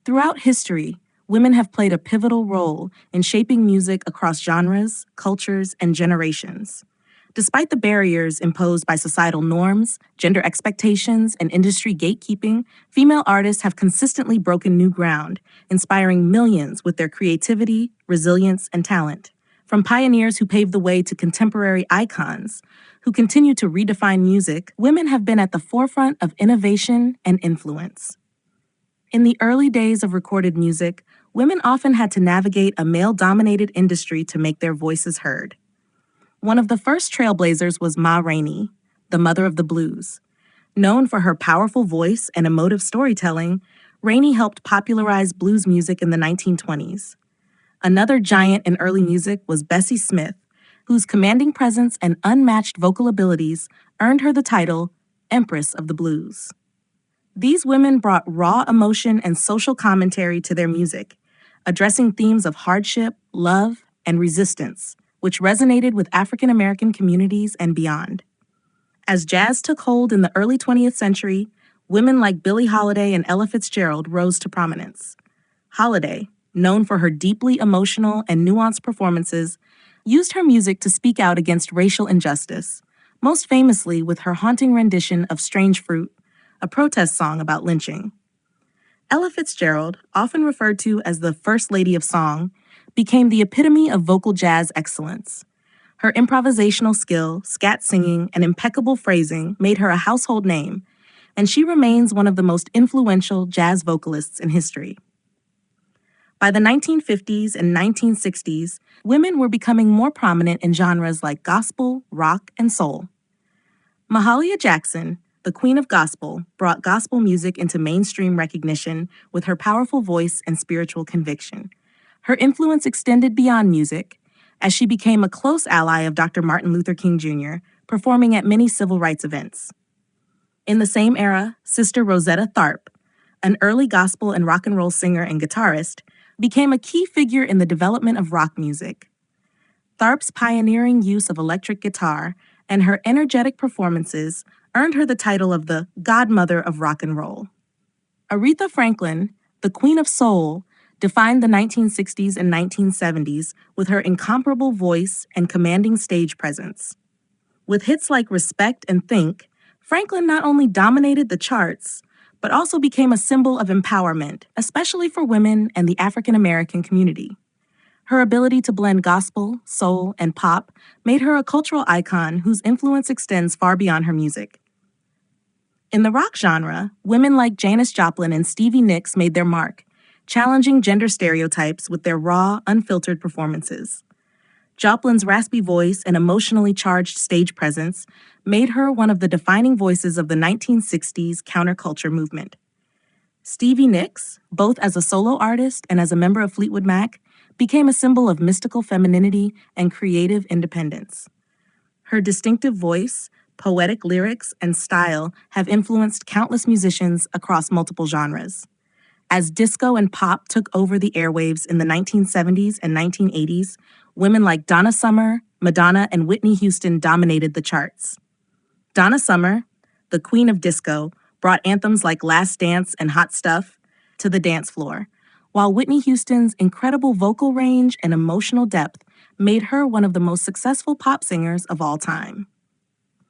Throughout history, women have played a pivotal role in shaping music across genres, cultures, and generations. Despite the barriers imposed by societal norms, gender expectations, and industry gatekeeping, female artists have consistently broken new ground, inspiring millions with their creativity, resilience, and talent. From pioneers who paved the way to contemporary icons who continue to redefine music, women have been at the forefront of innovation and influence. In the early days of recorded music, women often had to navigate a male-dominated industry to make their voices heard. One of the first trailblazers was Ma Rainey, the mother of the blues. Known for her powerful voice and emotive storytelling, Rainey helped popularize blues music in the 1920s. Another giant in early music was Bessie Smith, whose commanding presence and unmatched vocal abilities earned her the title Empress of the Blues. These women brought raw emotion and social commentary to their music, addressing themes of hardship, love, and resistance, which resonated with African American communities and beyond. As jazz took hold in the early 20th century, women like Billie Holiday and Ella Fitzgerald rose to prominence. Holiday, known for her deeply emotional and nuanced performances, used her music to speak out against racial injustice, most famously with her haunting rendition of Strange Fruit, a protest song about lynching. Ella Fitzgerald, often referred to as the First Lady of Song, became the epitome of vocal jazz excellence. Her improvisational skill, scat singing, and impeccable phrasing made her a household name, and she remains one of the most influential jazz vocalists in history. By the 1950s and 1960s, women were becoming more prominent in genres like gospel, rock, and soul. Mahalia Jackson, the Queen of Gospel, brought gospel music into mainstream recognition with her powerful voice and spiritual conviction. Her influence extended beyond music, as she became a close ally of Dr. Martin Luther King Jr., performing at many civil rights events. In the same era, Sister Rosetta Tharpe, an early gospel and rock and roll singer and guitarist, became a key figure in the development of rock music. Tharpe's pioneering use of electric guitar and her energetic performances earned her the title of the Godmother of Rock and Roll. Aretha Franklin, the Queen of Soul, defined the 1960s and 1970s with her incomparable voice and commanding stage presence. With hits like Respect and Think, Franklin not only dominated the charts, but also became a symbol of empowerment, especially for women and the African American community. Her ability to blend gospel, soul, and pop made her a cultural icon whose influence extends far beyond her music. In the rock genre, women like Janis Joplin and Stevie Nicks made their mark, challenging gender stereotypes with their raw, unfiltered performances. Joplin's raspy voice and emotionally charged stage presence made her one of the defining voices of the 1960s counterculture movement. Stevie Nicks, both as a solo artist and as a member of Fleetwood Mac, became a symbol of mystical femininity and creative independence. Her distinctive voice, poetic lyrics, and style have influenced countless musicians across multiple genres. As disco and pop took over the airwaves in the 1970s and 1980s, women like Donna Summer, Madonna, and Whitney Houston dominated the charts. Donna Summer, the queen of disco, brought anthems like Last Dance and Hot Stuff to the dance floor, while Whitney Houston's incredible vocal range and emotional depth made her one of the most successful pop singers of all time.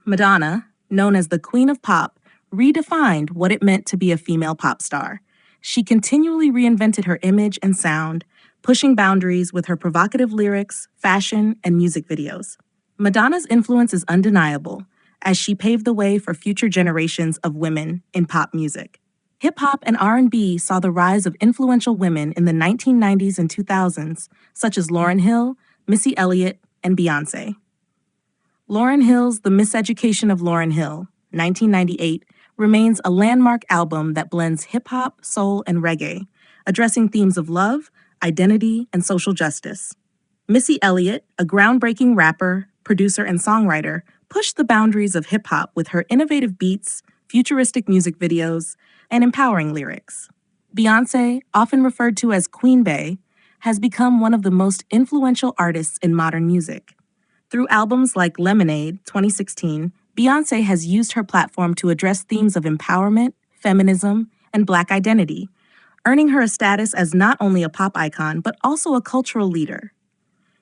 Madonna, known as the Queen of Pop, redefined what it meant to be a female pop star. She continually reinvented her image and sound, pushing boundaries with her provocative lyrics, fashion, and music videos. Madonna's influence is undeniable, as she paved the way for future generations of women in pop music. Hip-hop and R&B saw the rise of influential women in the 1990s and 2000s, such as Lauryn Hill, Missy Elliott, and Beyoncé. Lauryn Hill's The Miseducation of Lauryn Hill, 1998, remains a landmark album that blends hip-hop, soul, and reggae, addressing themes of love, identity, and social justice. Missy Elliott, a groundbreaking rapper, producer, and songwriter, pushed the boundaries of hip-hop with her innovative beats, futuristic music videos, and empowering lyrics. Beyoncé, often referred to as Queen Bey, has become one of the most influential artists in modern music. Through albums like Lemonade, 2016, Beyoncé has used her platform to address themes of empowerment, feminism, and Black identity, earning her a status as not only a pop icon, but also a cultural leader.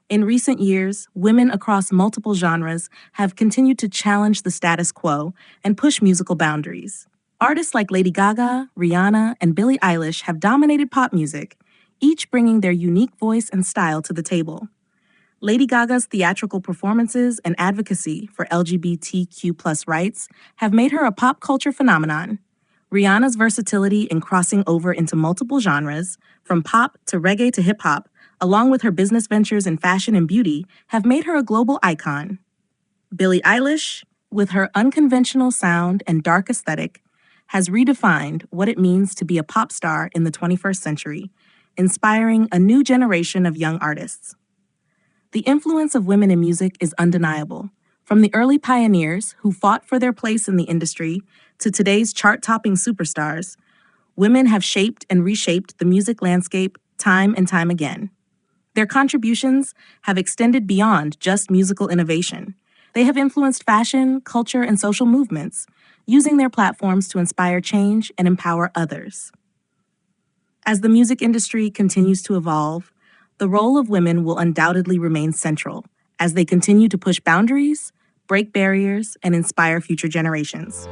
In recent years, women across multiple genres have continued to challenge the status quo and push musical boundaries. Artists like Lady Gaga, Rihanna, and Billie Eilish have dominated pop music, each bringing their unique voice and style to the table. Lady Gaga's theatrical performances and advocacy for LGBTQ+ rights have made her a pop culture phenomenon. Rihanna's versatility in crossing over into multiple genres, from pop to reggae to hip hop, along with her business ventures in fashion and beauty, have made her a global icon. Billie Eilish, with her unconventional sound and dark aesthetic, has redefined what it means to be a pop star in the 21st century, inspiring a new generation of young artists. The influence of women in music is undeniable. From the early pioneers who fought for their place in the industry to today's chart-topping superstars, women have shaped and reshaped the music landscape time and time again. Their contributions have extended beyond just musical innovation. They have influenced fashion, culture, and social movements, using their platforms to inspire change and empower others. As the music industry continues to evolve, the role of women will undoubtedly remain central as they continue to push boundaries, break barriers, and inspire future generations.